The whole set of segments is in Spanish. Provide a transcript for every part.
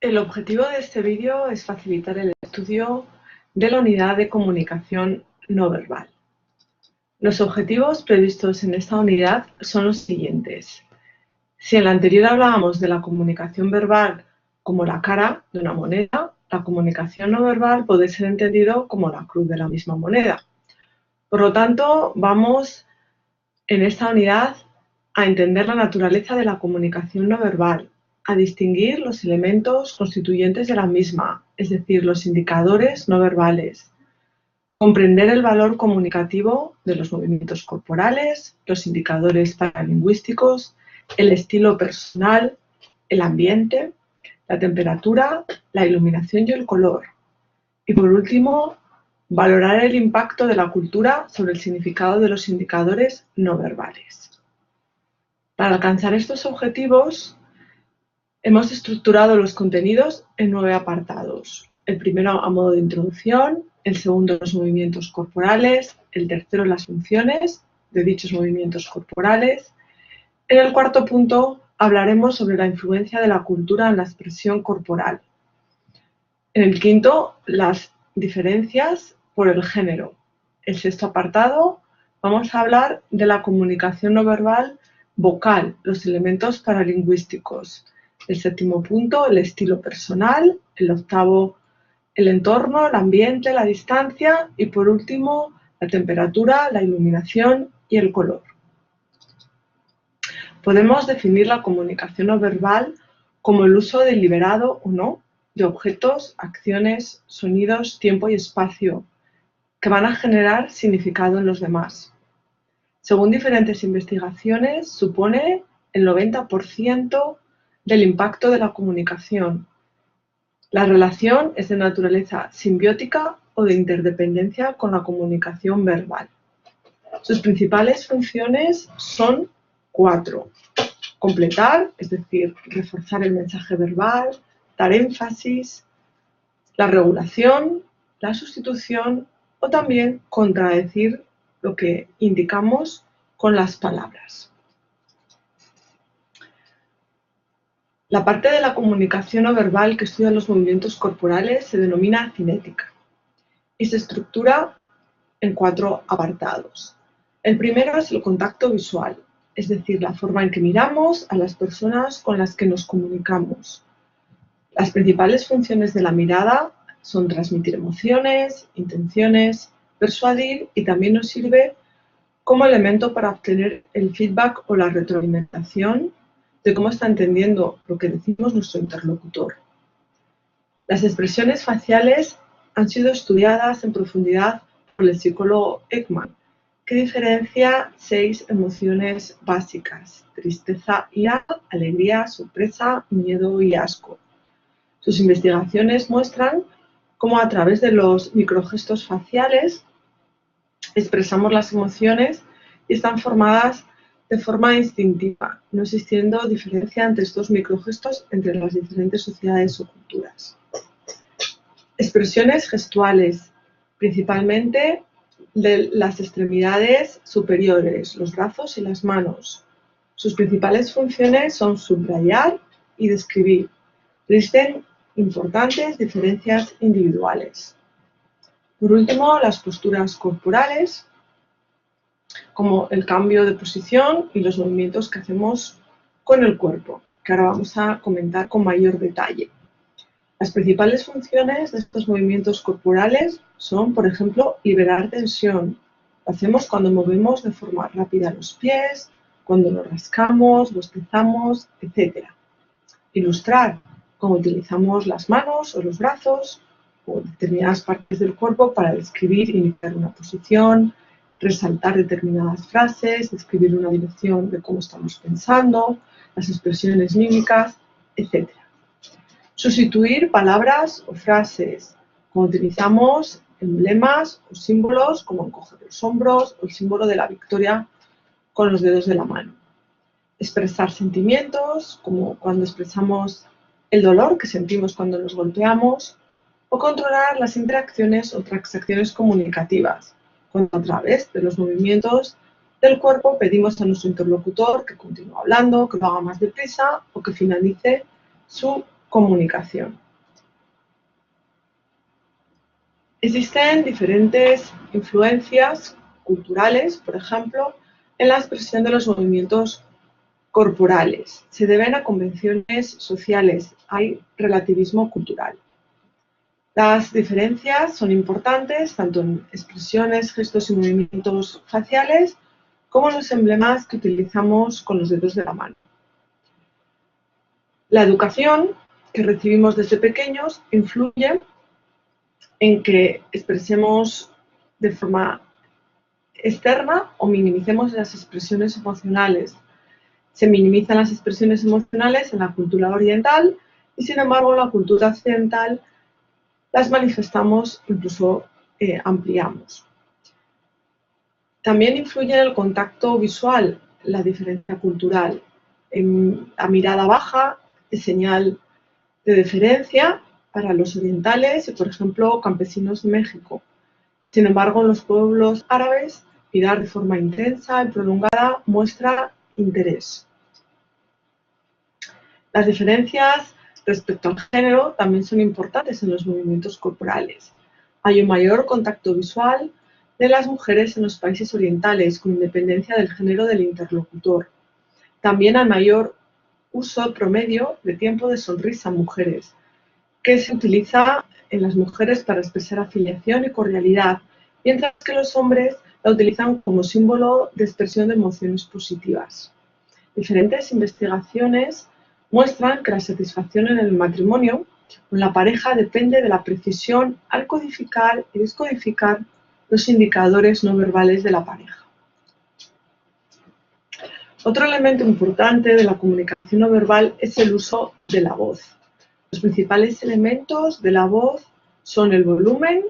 El objetivo de este vídeo es facilitar el estudio de la unidad de comunicación no verbal. Los objetivos previstos en esta unidad son los siguientes. Si en la anterior hablábamos de la comunicación verbal como la cara de una moneda, la comunicación no verbal puede ser entendido como la cruz de la misma moneda. Por lo tanto, vamos en esta unidad a entender la naturaleza de la comunicación no verbal, a distinguir los elementos constituyentes de la misma, es decir, los indicadores no verbales, comprender el valor comunicativo de los movimientos corporales, los indicadores paralingüísticos, el estilo personal, el ambiente, la temperatura, la iluminación y el color. Y por último, valorar el impacto de la cultura sobre el significado de los indicadores no verbales. Para alcanzar estos objetivos, hemos estructurado los contenidos en 9 apartados. El primero a modo de introducción, el segundo los movimientos corporales, el tercero las funciones de dichos movimientos corporales. En el cuarto punto hablaremos sobre la influencia de la cultura en la expresión corporal. En el quinto, las diferencias por el género. El sexto apartado, vamos a hablar de la comunicación no verbal vocal, los elementos paralingüísticos. El séptimo punto, el estilo personal. El octavo, el entorno, el ambiente, la distancia. Y por último, la temperatura, la iluminación y el color. Podemos definir la comunicación no verbal como el uso deliberado o no de objetos, acciones, sonidos, tiempo y espacio que van a generar significado en los demás. Según diferentes investigaciones, supone el 90% del impacto de la comunicación. La relación es de naturaleza simbiótica o de interdependencia con la comunicación verbal. Sus principales funciones son 4. Completar, es decir, reforzar el mensaje verbal, dar énfasis, la regulación, la sustitución o también contradecir lo que indicamos con las palabras. La parte de la comunicación no verbal que estudia los movimientos corporales se denomina cinética y se estructura en 4 apartados. El primero es el contacto visual, es decir, la forma en que miramos a las personas con las que nos comunicamos. Las principales funciones de la mirada son transmitir emociones, intenciones, persuadir y también nos sirve como elemento para obtener el feedback o la retroalimentación de cómo está entendiendo lo que decimos nuestro interlocutor. Las expresiones faciales han sido estudiadas en profundidad por el psicólogo Ekman, que diferencia 6 emociones básicas: tristeza, ira, alegría, sorpresa, miedo y asco. Sus investigaciones muestran cómo a través de los microgestos faciales expresamos las emociones y están formadas de forma instintiva, no existiendo diferencia entre estos microgestos entre las diferentes sociedades o culturas. Expresiones gestuales, principalmente de las extremidades superiores, los brazos y las manos. Sus principales funciones son subrayar y describir. Existen importantes diferencias individuales. Por último, las posturas corporales, como el cambio de posición y los movimientos que hacemos con el cuerpo, que ahora vamos a comentar con mayor detalle. Las principales funciones de estos movimientos corporales son, por ejemplo, liberar tensión. Lo hacemos cuando movemos de forma rápida los pies, cuando nos rascamos, bostezamos, etc. Ilustrar, como utilizamos las manos o los brazos o determinadas partes del cuerpo para describir y indicar una posición, resaltar determinadas frases, describir una dirección de cómo estamos pensando, las expresiones mímicas, etc. Sustituir palabras o frases, como utilizamos emblemas o símbolos como encoger los hombros o el símbolo de la victoria con los dedos de la mano. Expresar sentimientos, como cuando expresamos el dolor que sentimos cuando nos golpeamos, o controlar las interacciones o transacciones comunicativas, cuando a través de los movimientos del cuerpo pedimos a nuestro interlocutor que continúe hablando, que lo haga más deprisa o que finalice su comunicación. Existen diferentes influencias culturales, por ejemplo, en la expresión de los movimientos corporales. Se deben a convenciones sociales, hay relativismo cultural. Las diferencias son importantes tanto en expresiones, gestos y movimientos faciales como en los emblemas que utilizamos con los dedos de la mano. La educación que recibimos desde pequeños influye en que expresemos de forma externa o minimicemos las expresiones emocionales. Se minimizan las expresiones emocionales en la cultura oriental y, sin embargo, en la cultura occidental las manifestamos, incluso ampliamos. También influye en el contacto visual la diferencia cultural. La mirada baja es señal de deferencia para los orientales y, por ejemplo, campesinos de México. Sin embargo, en los pueblos árabes, mirar de forma intensa y prolongada muestra interés. Las diferencias respecto al género también son importantes en los movimientos corporales. Hay un mayor contacto visual de las mujeres en los países orientales, con independencia del género del interlocutor. También hay mayor uso promedio de tiempo de sonrisa en mujeres, que se utiliza en las mujeres para expresar afiliación y cordialidad, mientras que los hombres la utilizan como símbolo de expresión de emociones positivas. Diferentes investigaciones muestran que la satisfacción en el matrimonio con la pareja depende de la precisión al codificar y descodificar los indicadores no verbales de la pareja. Otro elemento importante de la comunicación no verbal es el uso de la voz. Los principales elementos de la voz son el volumen,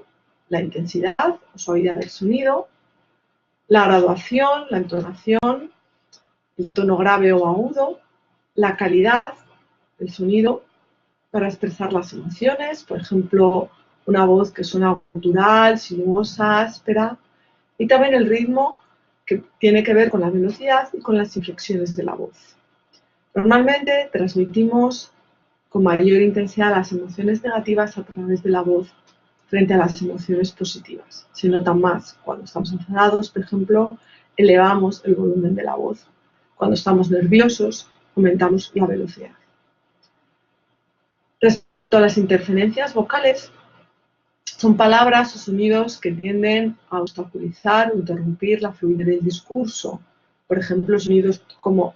la intensidad o suavidad del sonido, la graduación, la entonación, el tono grave o agudo, la calidad del sonido para expresar las emociones, por ejemplo, una voz que suena gutural, sinuosa, áspera, y también el ritmo, que tiene que ver con la velocidad y con las inflexiones de la voz. Normalmente transmitimos con mayor intensidad las emociones negativas a través de la voz frente a las emociones positivas. Se notan más cuando estamos enfadados, por ejemplo, elevamos el volumen de la voz. Cuando estamos nerviosos, aumentamos la velocidad. Respecto a las interferencias vocales, son palabras o sonidos que tienden a obstaculizar o interrumpir la fluidez del discurso. Por ejemplo, sonidos como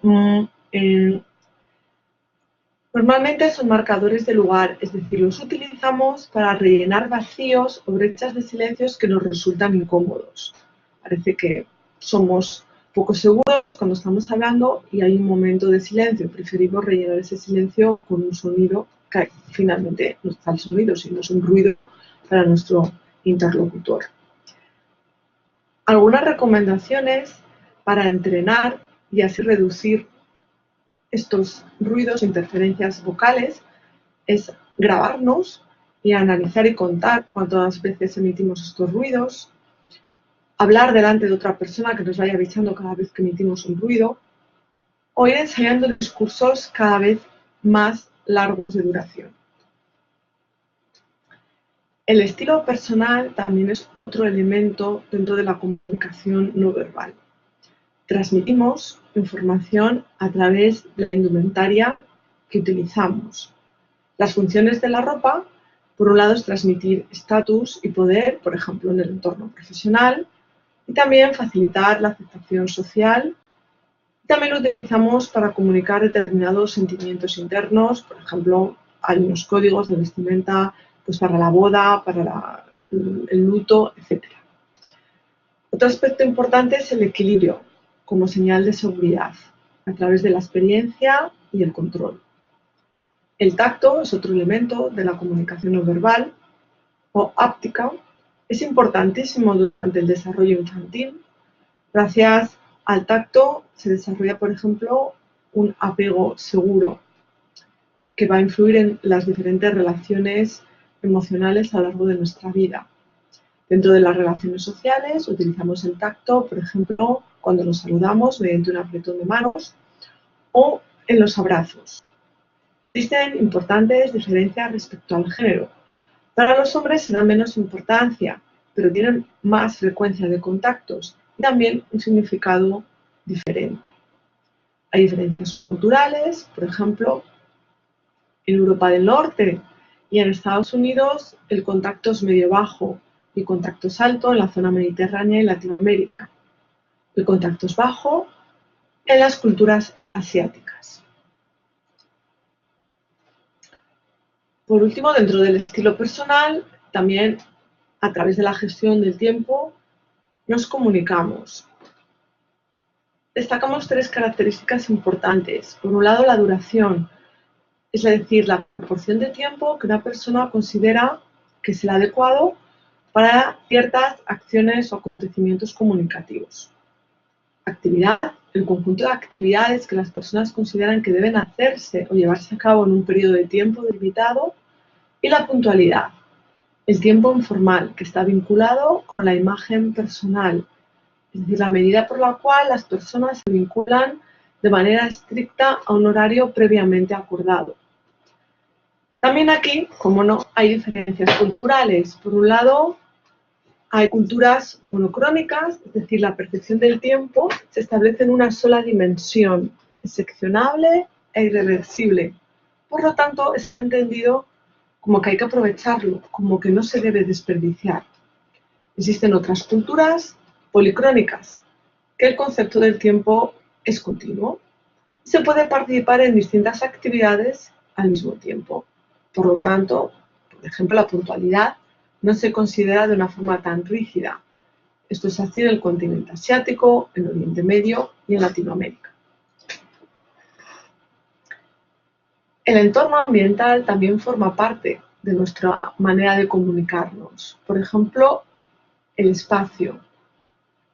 normalmente son marcadores de lugar, es decir, los utilizamos para rellenar vacíos o brechas de silencios que nos resultan incómodos. Parece que somos poco seguros cuando estamos hablando y hay un momento de silencio. Preferimos rellenar ese silencio con un sonido que finalmente no está el sonido, sino es un ruido para nuestro interlocutor. Algunas recomendaciones para entrenar y así reducir estos ruidos e interferencias vocales es grabarnos y analizar y contar cuántas veces emitimos estos ruidos, hablar delante de otra persona que nos vaya avisando cada vez que emitimos un ruido, o ir ensayando discursos cada vez más largos de duración. El estilo personal también es otro elemento dentro de la comunicación no verbal. Transmitimos información a través de la indumentaria que utilizamos. Las funciones de la ropa, por un lado, es transmitir estatus y poder, por ejemplo, en el entorno profesional, y también facilitar la aceptación social. También lo utilizamos para comunicar determinados sentimientos internos, por ejemplo, hay unos códigos de vestimenta pues para la boda, para el luto, etc. Otro aspecto importante es el equilibrio, como señal de seguridad, a través de la experiencia y el control. El tacto es otro elemento de la comunicación no verbal o háptica. Es importantísimo durante el desarrollo infantil. Gracias al tacto se desarrolla, por ejemplo, un apego seguro que va a influir en las diferentes relaciones emocionales a lo largo de nuestra vida. Dentro de las relaciones sociales utilizamos el tacto, por ejemplo, cuando nos saludamos mediante un apretón de manos o en los abrazos. Existen importantes diferencias respecto al género. Para los hombres se da menos importancia, pero tienen más frecuencia de contactos y también un significado diferente. Hay diferencias culturales, por ejemplo, en Europa del Norte y en Estados Unidos el contacto es medio bajo y el contacto es alto en la zona mediterránea y Latinoamérica. El contacto es bajo en las culturas asiáticas. Por último, dentro del estilo personal, también a través de la gestión del tiempo nos comunicamos. Destacamos tres características importantes. Por un lado, la duración, es decir, la proporción de tiempo que una persona considera que es el adecuado para ciertas acciones o acontecimientos comunicativos. Actividad, el conjunto de actividades que las personas consideran que deben hacerse o llevarse a cabo en un periodo de tiempo delimitado. Y la puntualidad, el tiempo informal, que está vinculado con la imagen personal, es decir, la medida por la cual las personas se vinculan de manera estricta a un horario previamente acordado. También aquí, como no, hay diferencias culturales. Por un lado, hay culturas monocrónicas, es decir, la percepción del tiempo se establece en una sola dimensión, es seccionable e irreversible. Por lo tanto, es entendido como que hay que aprovecharlo, como que no se debe desperdiciar. Existen otras culturas policrónicas, que el concepto del tiempo es continuo. Se puede participar en distintas actividades al mismo tiempo. Por lo tanto, por ejemplo, la puntualidad no se considera de una forma tan rígida. Esto es así en el continente asiático, en Oriente Medio y en Latinoamérica. El entorno ambiental también forma parte de nuestra manera de comunicarnos. Por ejemplo, el espacio.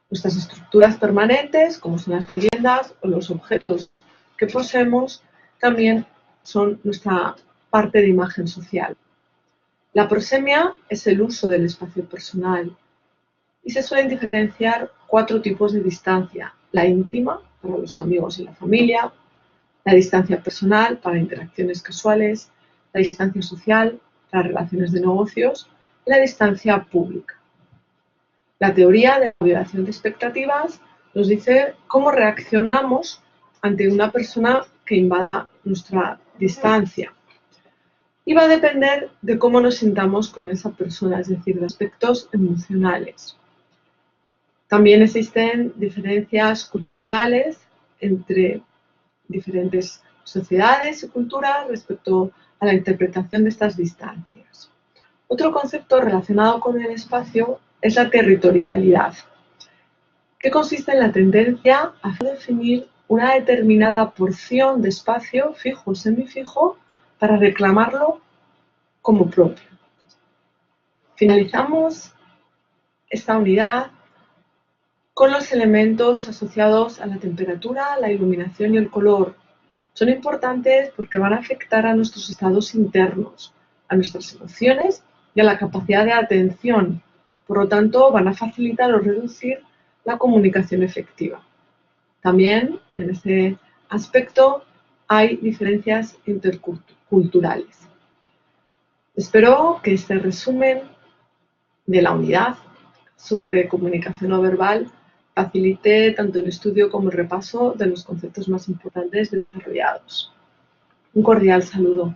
Nuestras estructuras permanentes, como son las viviendas o los objetos que poseemos, también son nuestra parte de imagen social. La proxemia es el uso del espacio personal y se suelen diferenciar 4 tipos de distancia. La íntima, para los amigos y la familia, la distancia personal para interacciones casuales, la distancia social para relaciones de negocios y la distancia pública. La teoría de la violación de expectativas nos dice cómo reaccionamos ante una persona que invada nuestra distancia. Y va a depender de cómo nos sintamos con esa persona, es decir, de aspectos emocionales. También existen diferencias culturales entre diferentes sociedades y culturas respecto a la interpretación de estas distancias. Otro concepto relacionado con el espacio es la territorialidad, que consiste en la tendencia a definir una determinada porción de espacio fijo o semifijo para reclamarlo como propio. Finalizamos esta unidad con los elementos asociados a la temperatura, la iluminación y el color. Son importantes porque van a afectar a nuestros estados internos, a nuestras emociones y a la capacidad de atención. Por lo tanto, van a facilitar o reducir la comunicación efectiva. También, en este aspecto, hay diferencias interculturales. Espero que este resumen de la unidad sobre comunicación no verbal facilite tanto el estudio como el repaso de los conceptos más importantes desarrollados. Un cordial saludo.